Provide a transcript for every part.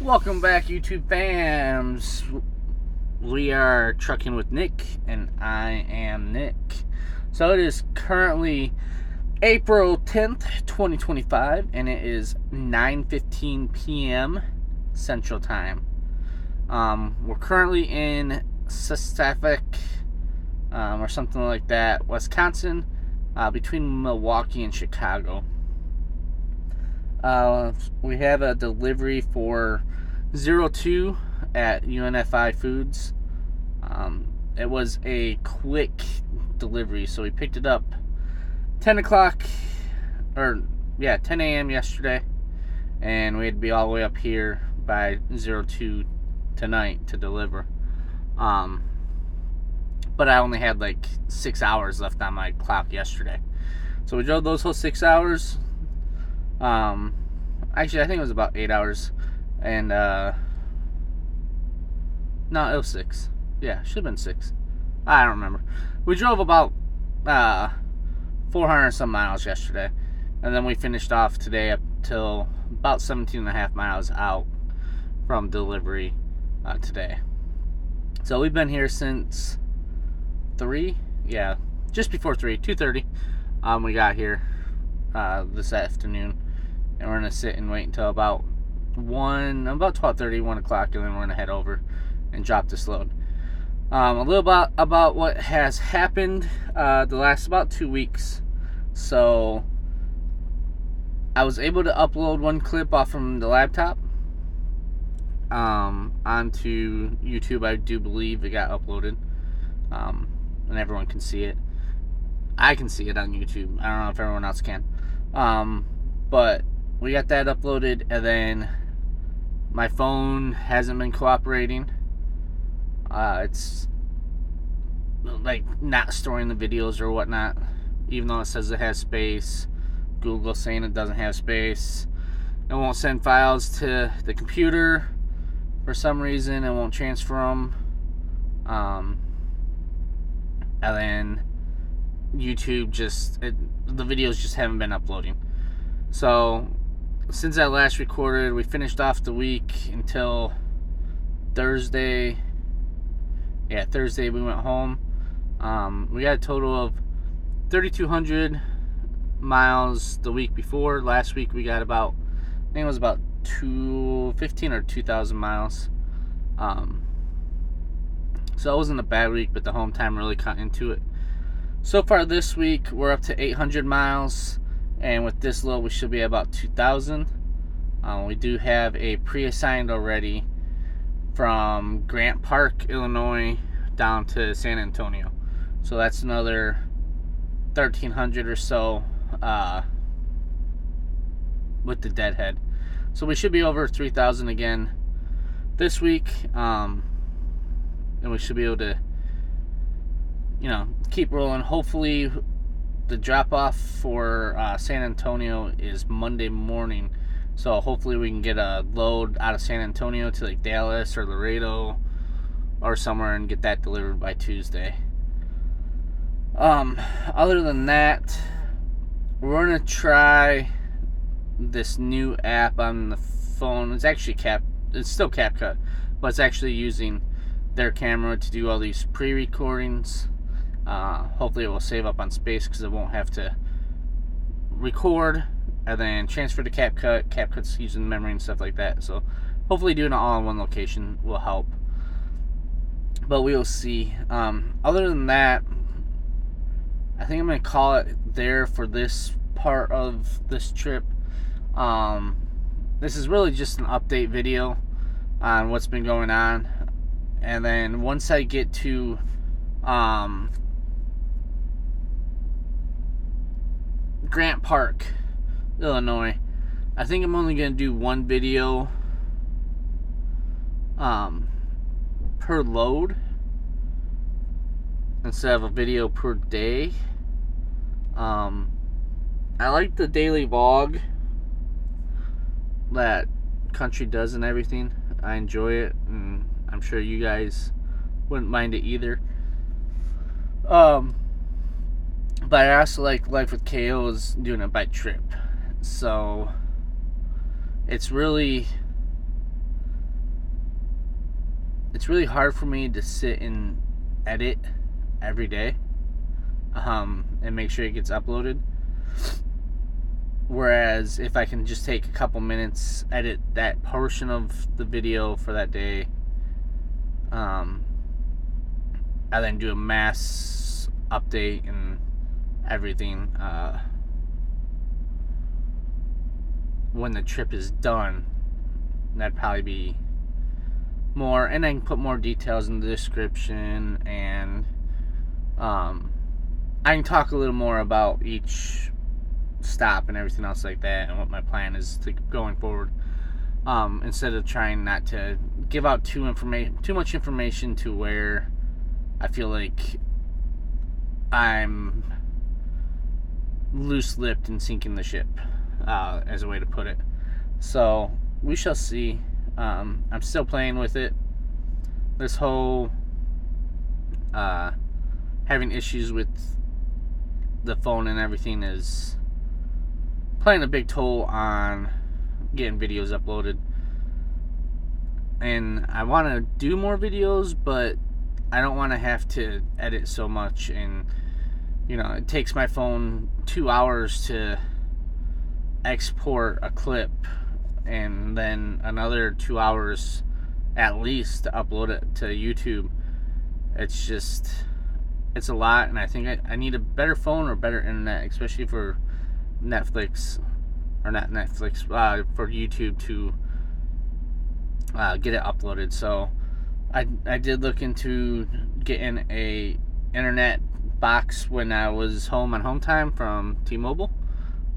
Welcome back, YouTube fams. We are trucking with Nick, and I am Nick. So it is currently April 10th, 2025, and it is 9:15 p.m. Central Time. We're currently in Sastavic, or something like that, Wisconsin, between Milwaukee and Chicago. We have a delivery for 02 at UNFI Foods. It was a quick delivery, so we picked it up 10 o'clock, 10 a.m. yesterday, and we had to be all the way up here by 02 tonight to deliver. But I only had like 6 hours left on my clock yesterday, so we drove those whole 6 hours. Actually, I think it was about 8 hours, and no, it was 6. Yeah, should have been 6. I don't remember. We drove about 400 some miles yesterday, and then we finished off today up till about 17 and a half miles out from delivery today. So we've been here since 3, yeah, just before 3, 2:30. We got here this afternoon, and we're gonna sit and wait until about 12:30, 1 o'clock, and then we're gonna head over and drop this load. A little about what has happened the last about 2 weeks. So I was able to upload one clip off from the laptop onto YouTube. I do believe it got uploaded, and everyone can see it. I can see it on YouTube. I don't know if everyone else can. But we got that uploaded, and then my phone hasn't been cooperating. It's like not storing the videos or whatnot, even though it says it has space. Google saying it doesn't have space. It won't send files to the computer for some reason. It won't transfer them. And then YouTube the videos just haven't been uploading. So since I last recorded, we finished off the week until Thursday. Yeah, Thursday we went home. We got a total of 3,200 miles the week before. Last week we got I think it was about 215 or 2,000 miles. So it wasn't a bad week, but the home time really cut into it. So far this week we're up to 800 miles, and with this load we should be at about 2,000. We do have a pre-assigned already from Grant Park, Illinois, down to San Antonio. So that's another 1,300 or so with the deadhead. So we should be over 3,000 again this week, and we should be able to, keep rolling. Hopefully, the drop off for San Antonio is Monday morning. So hopefully we can get a load out of San Antonio to like Dallas or Laredo or somewhere and get that delivered by Tuesday. Other than that, we're gonna try this new app on the phone. It's actually it's still CapCut, but it's actually using their camera to do all these pre-recordings. Hopefully it will save up on space because it won't have to record and then transfer to CapCut. CapCut's using memory and stuff like that. So hopefully doing it all in one location will help. But we will see. Other than that, I think I'm going to call it there for this part of this trip. This is really just an update video on what's been going on. And then once I get to Grant Park, Illinois, I think I'm only going to do one video per load instead of a video per day. I like the daily vlog that Country does and everything. I enjoy it, and I'm sure you guys wouldn't mind it either. But I also like Life with KO's doing it by trip. So it's really it's really hard for me to sit and edit every day, and make sure it gets uploaded. Whereas if I can just take a couple minutes, edit that portion of the video for that day, and then do a mass update and everything when the trip is done, that'd probably be more, and I can put more details in the description, and I can talk a little more about each stop and everything else like that, and what my plan is to going forward, instead of trying not to give out too much information to where I feel like I'm loose-lipped and sinking the ship, as a way to put it. So we shall see. I'm still playing with it. This whole having issues with the phone and everything is playing a big toll on getting videos uploaded. And I want to do more videos, but I don't want to have to edit so much. And it takes my phone 2 hours to export a clip, and then another 2 hours at least to upload it to YouTube. It's a lot, and I think I need a better phone or better internet, especially for Netflix, or not Netflix, for YouTube to get it uploaded. So I did look into getting a internet box when I was home on home time from T-Mobile,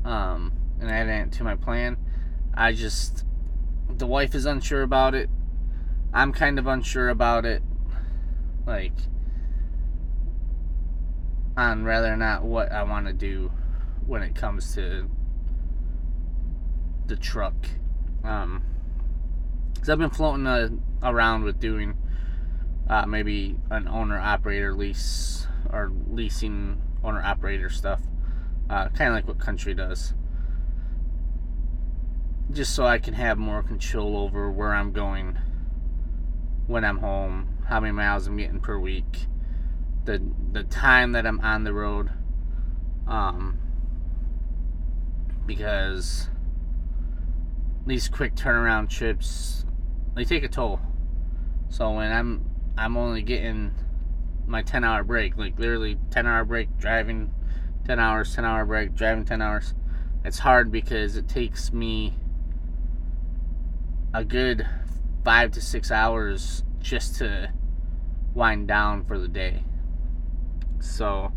and adding it to my plan. The wife is unsure about it. I'm kind of unsure about it, like on whether or not what I want to do when it comes to the truck. Because I've been floating around with doing maybe an owner-operator lease, or leasing owner-operator stuff, kind of like what Country does, just so I can have more control over where I'm going when I'm home, how many miles I'm getting per week, the time that I'm on the road, because these quick turnaround trips, they take a toll. So when I'm only getting my 10-hour break, like literally 10-hour break driving 10 hours, 10-hour break driving 10 hours, it's hard because it takes me a good 5 to 6 hours just to wind down for the day. So,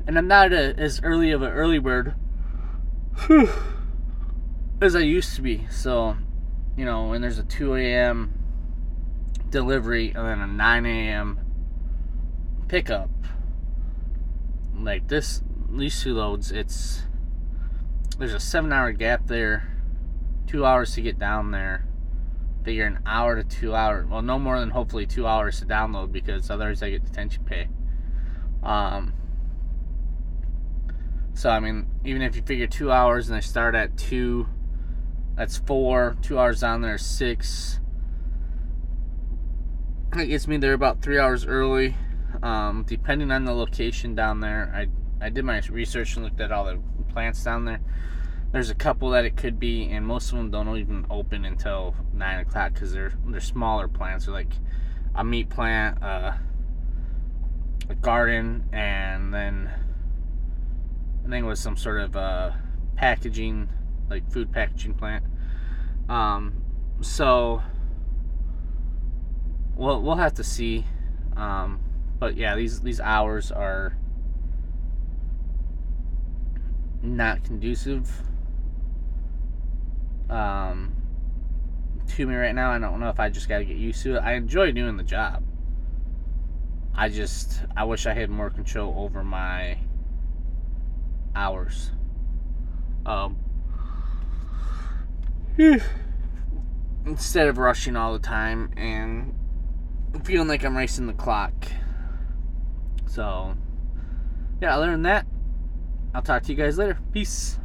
and I'm not as early of an early bird as I used to be. So, when there's a 2 a.m. delivery and then a 9 a.m. pickup, like these two loads, there's a 7-hour gap there, 2 hours to get down there, figure an hour to 2 hours, well, no more than hopefully 2 hours to download, because otherwise I get detention pay. So I mean, even if you figure 2 hours and I start at 2, that's 4. 2 hours down there is 6. It gets me there about 3 hours early, depending on the location down there. I did my research and looked at all the plants down there. There's a couple that it could be, and most of them don't even open until 9 o'clock because they're smaller plants. They're like a meat plant, a garden, and then I think it was some sort of packaging, like food packaging plant. So we'll have to see. But yeah, these hours are not conducive to me right now. I don't know if I just got to get used to it. I enjoy doing the job. I wish I had more control over my hours. Instead of rushing all the time and feeling like I'm racing the clock. So, yeah, other than that, I'll talk to you guys later. Peace.